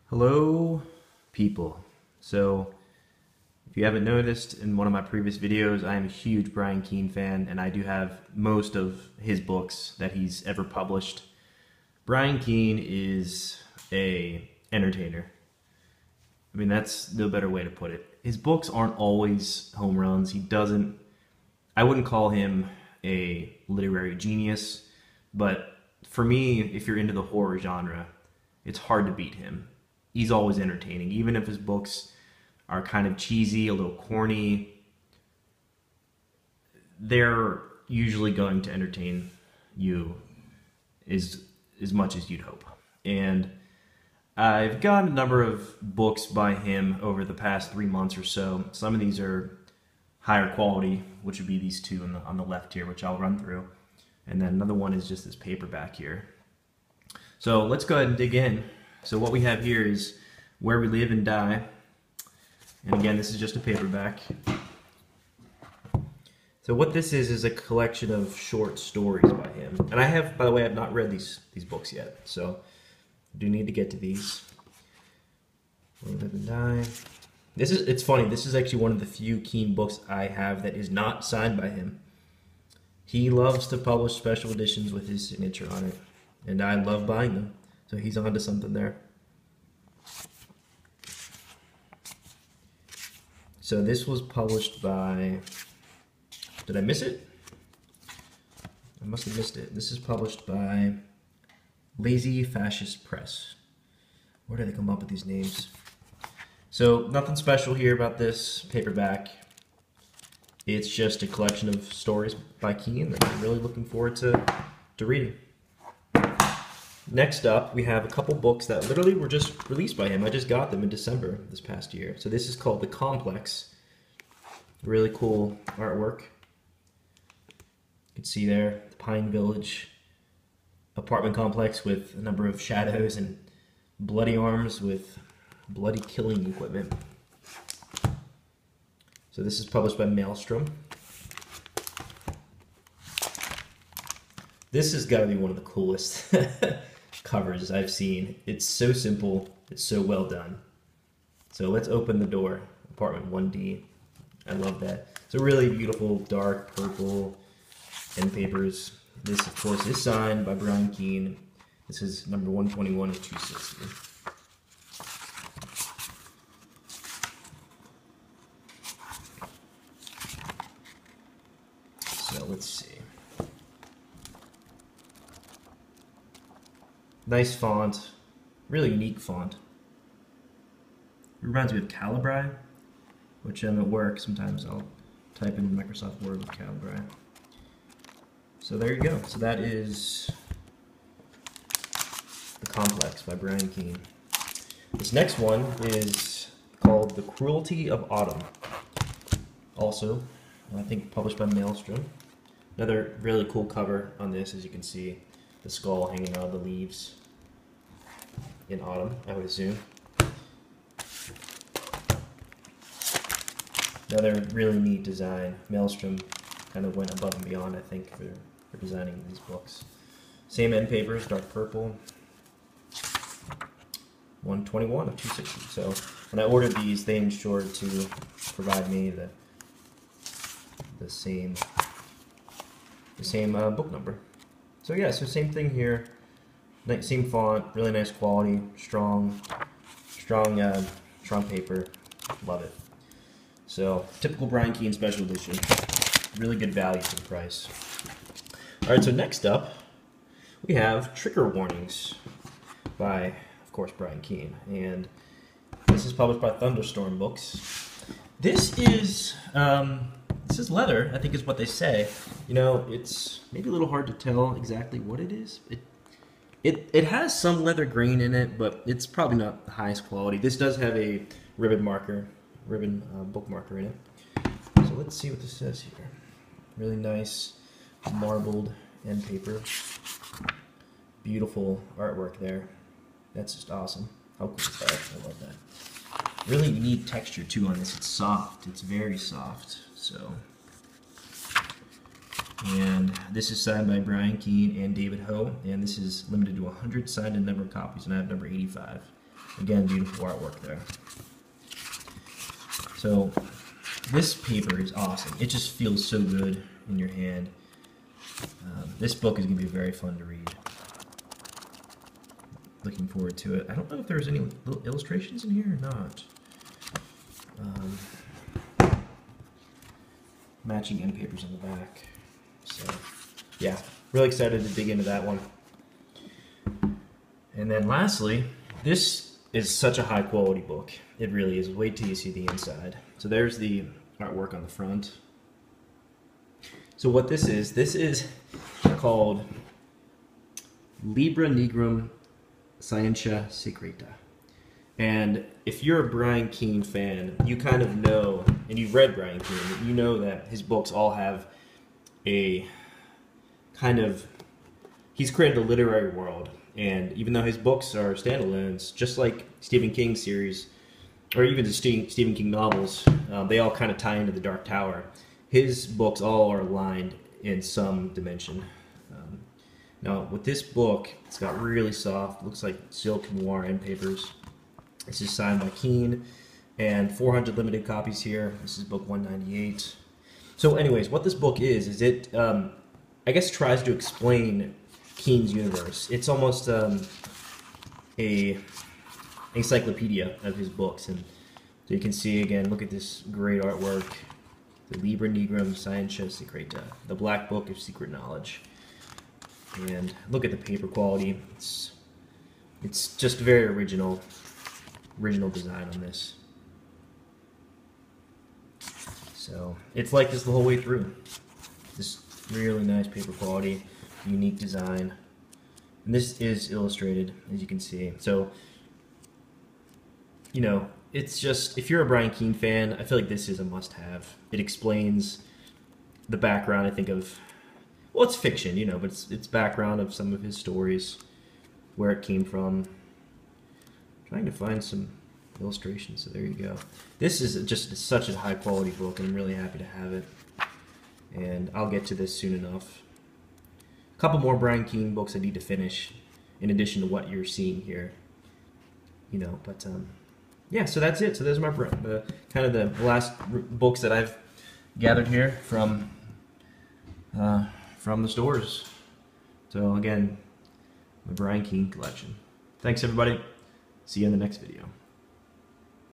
Hello, people. So, if you haven't noticed in one of my previous videos, I am a huge Brian Keene fan, and I do have most of his books that he's ever published. Brian Keene is a entertainer. I mean, that's no better way to put it. His books aren't always home runs. I wouldn't call him a literary genius, but for me, if you're into the horror genre, it's hard to beat him. He's always entertaining, even if his books are kind of cheesy, a little corny. They're usually going to entertain you as much as you'd hope. And I've gotten a number of books by him over the past 3 months or so. Some of these are higher quality, which would be these two on the left here, which I'll run through. And then another one is just this paperback here. So let's go ahead and dig in. So what we have here is Where We Live and Die. And again, this is just a paperback. So what this is a collection of short stories by him. And I have, by the way, I've not read these books yet. So I do need to get to these. Where We Live and Die. It's funny, this is actually one of the few Keene books I have that is not signed by him. He loves to publish special editions with his signature on it. And I love buying them. So he's onto something there. So this was published by, did I miss it? I must have missed it. This is published by Lazy Fascist Press. Where do they come up with these names? So nothing special here about this paperback. It's just a collection of stories by Keene that I'm really looking forward to reading. Next up, we have a couple books that literally were just released by him. I just got them in December this past year. So this is called The Complex. Really cool artwork. You can see there, the Pine Village apartment complex with a number of shadows and bloody arms with bloody killing equipment. So this is published by Maelstrom. This has got to be one of the coolest covers I've seen. It's so simple, it's so well done. So let's open the door, apartment 1D. I love that. It's a really beautiful dark purple end papers. This, of course, is signed by Brian Keene. This is number 121 of 260. So let's see. Nice font, really unique font. It reminds me of Libre, which at work sometimes I'll type in Microsoft Word with Libre. So there you go. So that is The Complex by Brian Keene. This next one is called The Cruelty of Autumn. Also, I think published by Maelstrom. Another really cool cover on this, as you can see. The skull hanging out of the leaves in autumn, I would assume. Another really neat design. Maelstrom kind of went above and beyond, I think, for designing these books. Same end papers, dark purple. 121 of 260. So when I ordered these, they ensured to provide me the same book number. So yeah, so same thing here, same font, really nice quality, strong paper, love it. So typical Brian Keene special edition, really good value for the price. All right, so next up we have Trigger Warnings by, of course, Brian Keene, and this is published by Thunderstorm Books. This is leather, I think is what they say. You know, it's maybe a little hard to tell exactly what it is. It has some leather grain in it, but it's probably not the highest quality. This does have a ribbon book marker in it. So let's see what this says here. Really nice marbled end paper. Beautiful artwork there. That's just awesome. How cool is that? I love that. Really neat texture too on this. It's soft. It's very soft. So, and this is signed by Brian Keene and David Ho, and this is limited to 100 signed and numbered copies, and I have number 85. Again, beautiful artwork there. So this paper is awesome. It just feels so good in your hand. This book is going to be very fun to read. Looking forward to it. I don't know if there's any little illustrations in here or not. Matching end papers on the back. So, yeah, really excited to dig into that one. And then lastly, this is such a high quality book. It really is. Wait till you see the inside. So there's the artwork on the front. So what this is called Libre, Negro, Scientia, Secreta. And if you're a Brian Keene fan, you kind of know, and you've read Brian Keene, you know that his books all have a kind of, he's created a literary world. And even though his books are standalones, just like Stephen King's series, or even the Stephen King novels, they all kind of tie into the Dark Tower. His books all are aligned in some dimension. Now, with this book, it's got really soft, looks like silk noir end papers. This is signed by Keene, and 400 limited copies here. This is book 198. So anyways, what this book is it, I guess, tries to explain Keene's universe. It's almost a encyclopedia of his books. And so you can see, again, look at this great artwork. The Libre, Negro, Scientia, Secreta. The Black Book of Secret Knowledge. And look at the paper quality. It's just very original design on this. So it's like this the whole way through. This really nice paper quality, unique design. And this is illustrated, as you can see. So, you know, it's just, if you're a Brian Keene fan, I feel like this is a must-have. It explains the background, I think, of, well, it's fiction, you know, but it's background of some of his stories, where it came from. Trying to find some illustrations, so there you go. This is just such a high-quality book, and I'm really happy to have it. And I'll get to this soon enough. A couple more Brian Keene books I need to finish, in addition to what you're seeing here. You know, but yeah, so that's it. So there's my kind of the last books that I've gathered here from the stores. So again, the Brian Keene collection. Thanks everybody. See you in the next video.